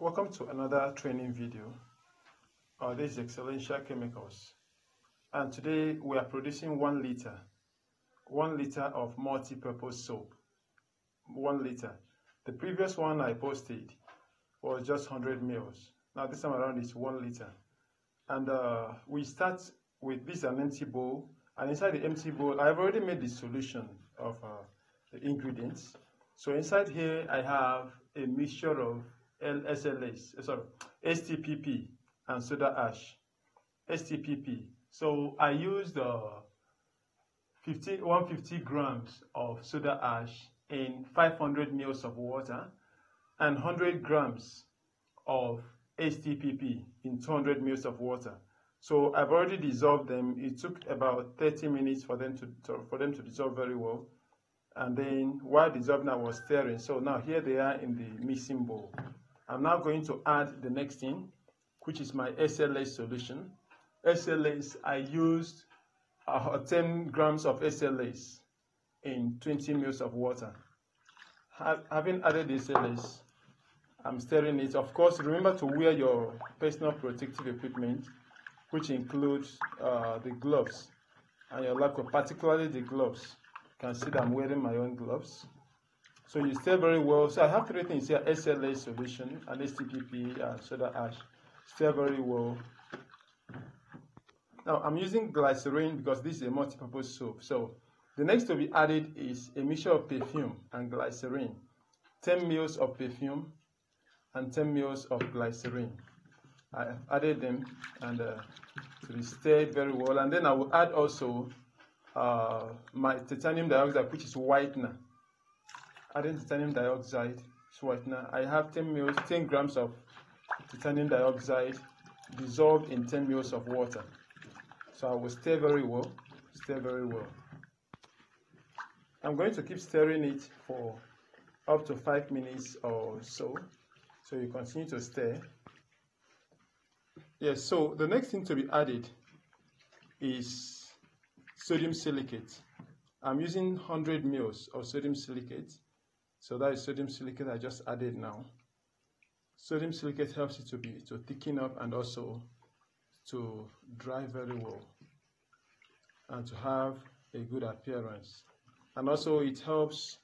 Welcome to another training video. This is Excellentia Chemicals, and today we are producing 1 liter of multi-purpose soap. 1 liter. The previous one I posted was just 100 mils. Now this time around is 1 liter, and we start with this an empty bowl, and inside the empty bowl I've already made the solution of the ingredients. So inside here I have a mixture of STPP and soda ash. STPP. So I used 150 grams of soda ash in 500 mils of water and 100 grams of STPP in 200 mils of water. So I've already dissolved them. It took about 30 minutes for them to dissolve very well. And then while dissolving, I was stirring. So now here they are in the mixing bowl. I'm now going to add the next thing, which is my SLS solution. SLS, I used 10 grams of SLS in 20 mils of water. Having added the SLS, I'm stirring it. Of course, remember to wear your personal protective equipment, which includes the gloves and your lab coat, particularly the gloves. You can see that I'm wearing my own gloves. So you stir very well. So I have 3 things here: SLS solution and STPP and soda ash. Stir very well. Now I'm using glycerin because this is a multi-purpose soap. So the next to be added is a mixture of perfume and glycerin. 10 mils of perfume and 10 mils of glycerin. I have added them and to be stirred very well. And then I will add also my titanium dioxide, which is whitener. Adding titanium dioxide whitener. I have 10 grams of titanium dioxide dissolved in 10 mils of water. So I will stir very well. Stir very well. I'm going to keep stirring it for up to 5 minutes or so. So you continue to stir. Yes, so the next thing to be added is sodium silicate. I'm using 100 mils of sodium silicate. So that is sodium silicate I just added now. Sodium silicate helps it to thicken up and also to dry very well and to have a good appearance. And also it helps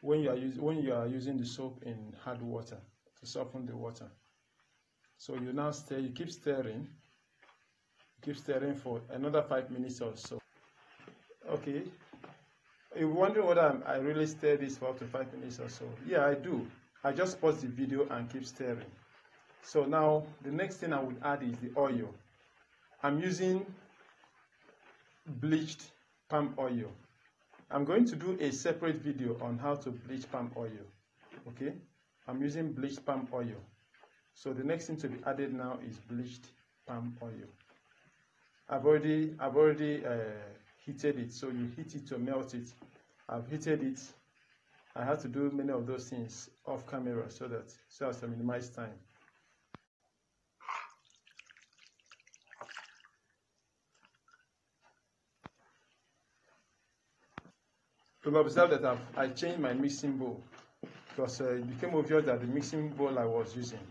when you are using the soap in hard water to soften the water. So you now stir, you keep stirring for another 5 minutes or so. Okay. You're wondering whether I really stir this for up to 5 minutes or so. Yeah, I do. I just pause the video and keep stirring. So now the next thing I would add is the oil. I'm using bleached palm oil. I'm going to do a separate video on how to bleach palm oil. Okay? I'm using bleached palm oil. So the next thing to be added now is bleached palm oil. I've already heated it, so you heat it to melt it. I've heated it. I have to do many of those things off camera so as to minimize time. You'll observe that I changed my mixing bowl because it became obvious that the mixing bowl I was using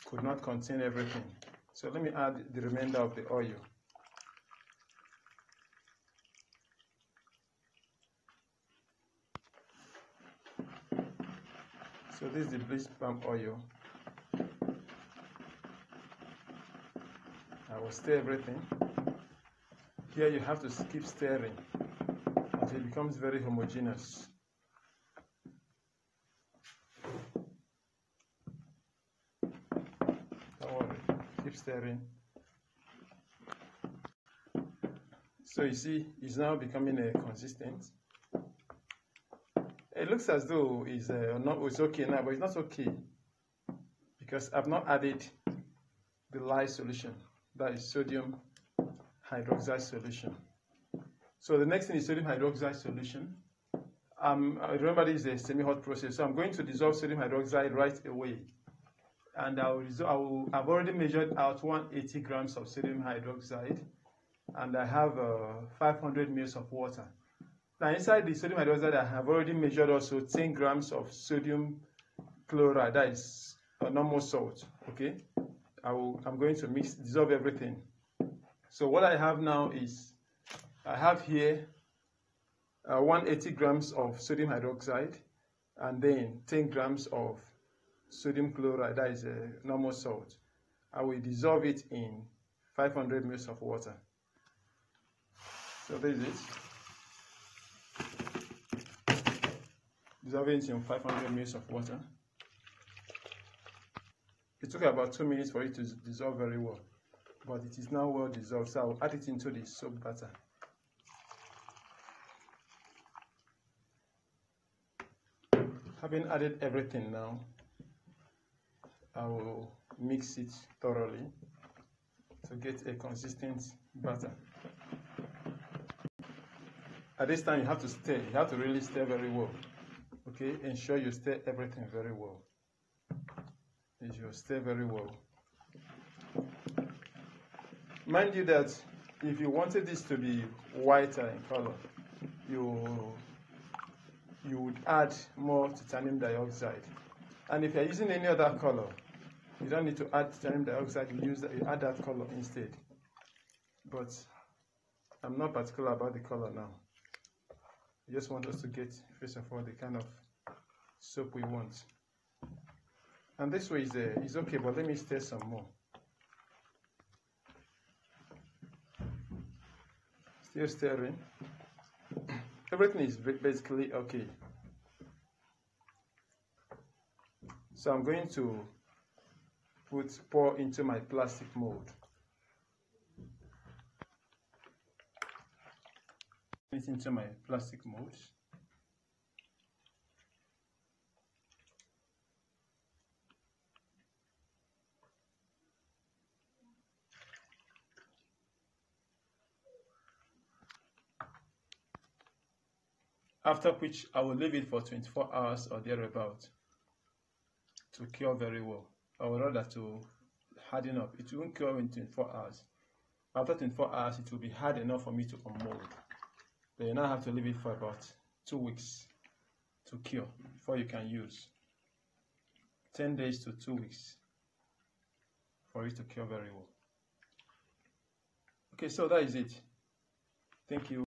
could not contain everything. So let me add the remainder of the oil. So this is the bleached palm oil. I will stir everything. Here you have to keep stirring until it becomes very homogeneous. Don't worry, keep stirring. So you see, it's now becoming consistent. It looks as though it's okay now, but it's not okay because I've not added the lye solution, that is sodium hydroxide solution. So the next thing is sodium hydroxide solution. Remember this is a semi-hot process, so I'm going to dissolve sodium hydroxide right away. And I've already measured out 180 grams of sodium hydroxide, and I have 500 mils of water. Now inside the sodium hydroxide, I have already measured also 10 grams of sodium chloride, that is normal salt. Okay, I'm going to dissolve everything. So what I have now is, I have here 180 grams of sodium hydroxide, and then 10 grams of sodium chloride, that is a normal salt. I will dissolve it in 500 ml of water. So this is it. Dissolve it in 500 ml of water. It took about 2 minutes for it to dissolve very well, but it is now well dissolved. So I will add it into the soap batter. Having added everything now, I will mix it thoroughly to get a consistent batter. At this time, you have to stir. You have to really stir very well. Okay, ensure you stir everything very well. You should stir very well. Mind you that if you wanted this to be whiter in color, you would add more titanium dioxide. And if you're using any other color, you don't need to add titanium dioxide, you add that color instead. But I'm not particular about the color now. I just want us to get, first of all, the kind of soap we want. And this way is okay, but let me stir some more. Still stirring. Everything is basically okay. So I'm going to pour into my plastic mold. It into my plastic mold. After which I will leave it for 24 hours or thereabout to cure very well, or rather to harden up. It won't cure in 24 hours. After 24 hours, it will be hard enough for me to unmold. Then you now have to leave it for about 2 weeks to cure before you can use. 10 days to 2 weeks for it to cure very well. Okay, so that is it. Thank you.